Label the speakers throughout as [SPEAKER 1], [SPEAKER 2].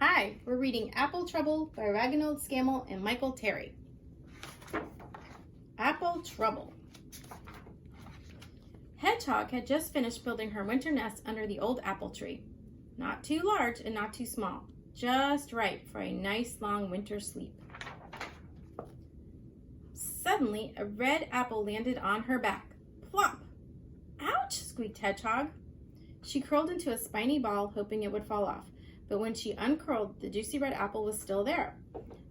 [SPEAKER 1] Hi, we're reading Apple Trouble by Ragnhild, Scamell, and Michael Terry. Apple Trouble. Hedgehog had just finished building her winter nest under the old apple tree. Not too large and not too small, just right for a nice long winter sleep. Suddenly, a red apple landed on her back. Plop! Ouch! Squeaked Hedgehog. She curled into a spiny ball, hoping it would fall off. But when she uncurled, the juicy red apple was still there.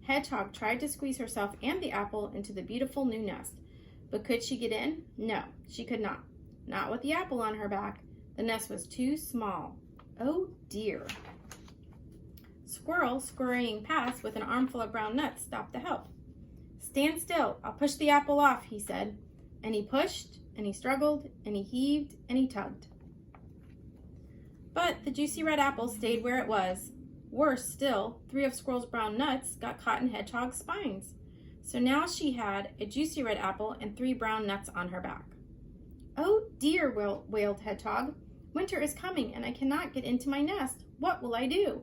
[SPEAKER 1] Hedgehog tried to squeeze herself and the apple into the beautiful new nest. But could she get in? No, she could not. Not with the apple on her back. The nest was too small. Oh dear. Squirrel, scurrying past with an armful of brown nuts, stopped to help. Stand still, I'll push the apple off, he said. And he pushed, and he struggled, and he heaved, and he tugged. But the juicy red apple stayed where it was. Worse still, 3 of Squirrel's brown nuts got caught in Hedgehog's spines. So now she had a juicy red apple and 3 brown nuts on her back. Oh dear, wailed Hedgehog. Winter is coming and I cannot get into my nest. What will I do?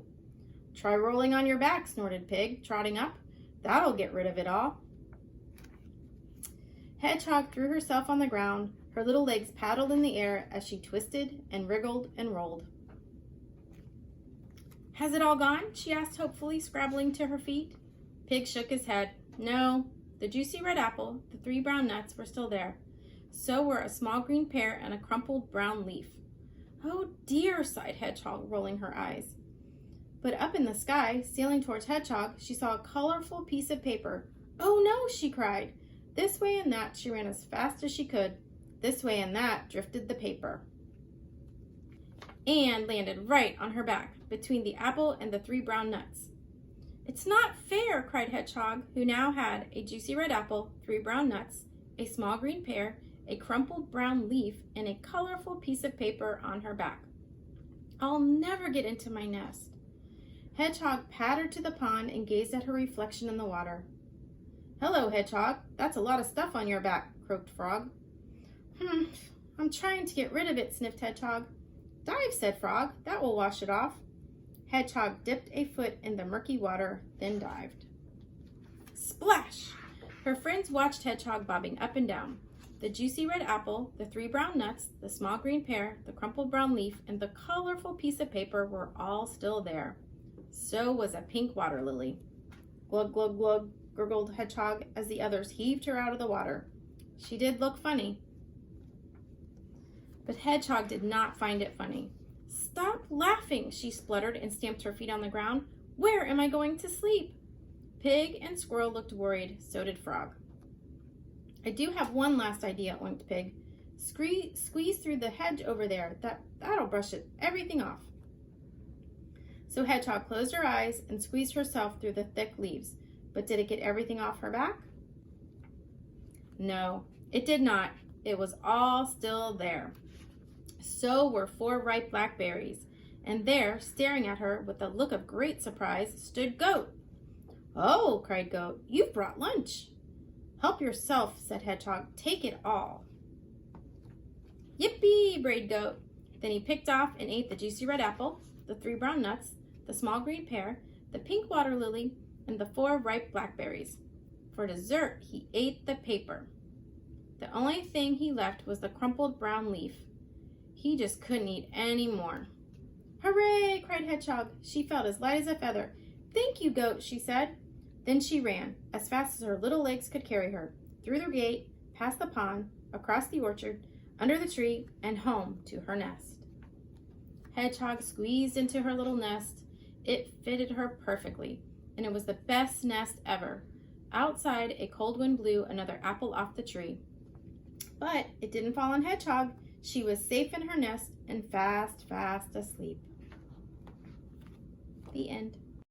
[SPEAKER 1] Try rolling on your back, snorted Pig, trotting up. That'll get rid of it all. Hedgehog threw herself on the ground. Her little legs paddled in the air as she twisted and wriggled and rolled. Has it all gone? She asked hopefully, scrabbling to her feet. Pig shook his head. No, the juicy red apple, the 3 brown nuts were still there. So were a small green pear and a crumpled brown leaf. Oh dear, sighed Hedgehog, rolling her eyes. But up in the sky, sailing towards Hedgehog, she saw a colorful piece of paper. Oh no, she cried. This way and that she ran as fast as she could. This way and that drifted the paper. And landed right on her back, between the apple and the 3 brown nuts. It's not fair, cried Hedgehog, who now had a juicy red apple, 3 brown nuts, a small green pear, a crumpled brown leaf, and a colorful piece of paper on her back. I'll never get into my nest. Hedgehog pattered to the pond and gazed at her reflection in the water. Hello, Hedgehog. That's a lot of stuff on your back, croaked Frog. I'm trying to get rid of it, sniffed Hedgehog. Dive, said Frog. That will wash it off. Hedgehog dipped a foot in the murky water, then dived. Splash! Her friends watched Hedgehog bobbing up and down. The juicy red apple, the 3 brown nuts, the small green pear, the crumpled brown leaf, and the colorful piece of paper were all still there. So was a pink water lily. Glug, glug, glug, gurgled Hedgehog as the others heaved her out of the water. She did look funny. But Hedgehog did not find it funny. Stop laughing, she spluttered and stamped her feet on the ground. Where am I going to sleep? Pig and Squirrel looked worried, so did Frog. I do have one last idea, oinked Pig. Squeeze through the hedge over there. That'll brush everything off. So Hedgehog closed her eyes and squeezed herself through the thick leaves. But did it get everything off her back? No, it did not. It was all still there. So were 4 ripe blackberries, and there, staring at her with a look of great surprise, stood Goat. Oh, cried Goat, you've brought lunch. Help yourself, said Hedgehog. Take it all. Yippee, brayed Goat. Then he picked off and ate the juicy red apple, the 3 brown nuts, the small green pear, the pink water lily, and the 4 ripe blackberries. For dessert, he ate the paper. The only thing he left was the crumpled brown leaf. He just couldn't eat any more. Hooray, cried Hedgehog. She felt as light as a feather. Thank you, Goat, she said. Then she ran, as fast as her little legs could carry her, through the gate, past the pond, across the orchard, under the tree, and home to her nest. Hedgehog squeezed into her little nest. It fitted her perfectly, and it was the best nest ever. Outside, a cold wind blew another apple off the tree. But it didn't fall on Hedgehog. She was safe in her nest and fast, fast asleep. The end.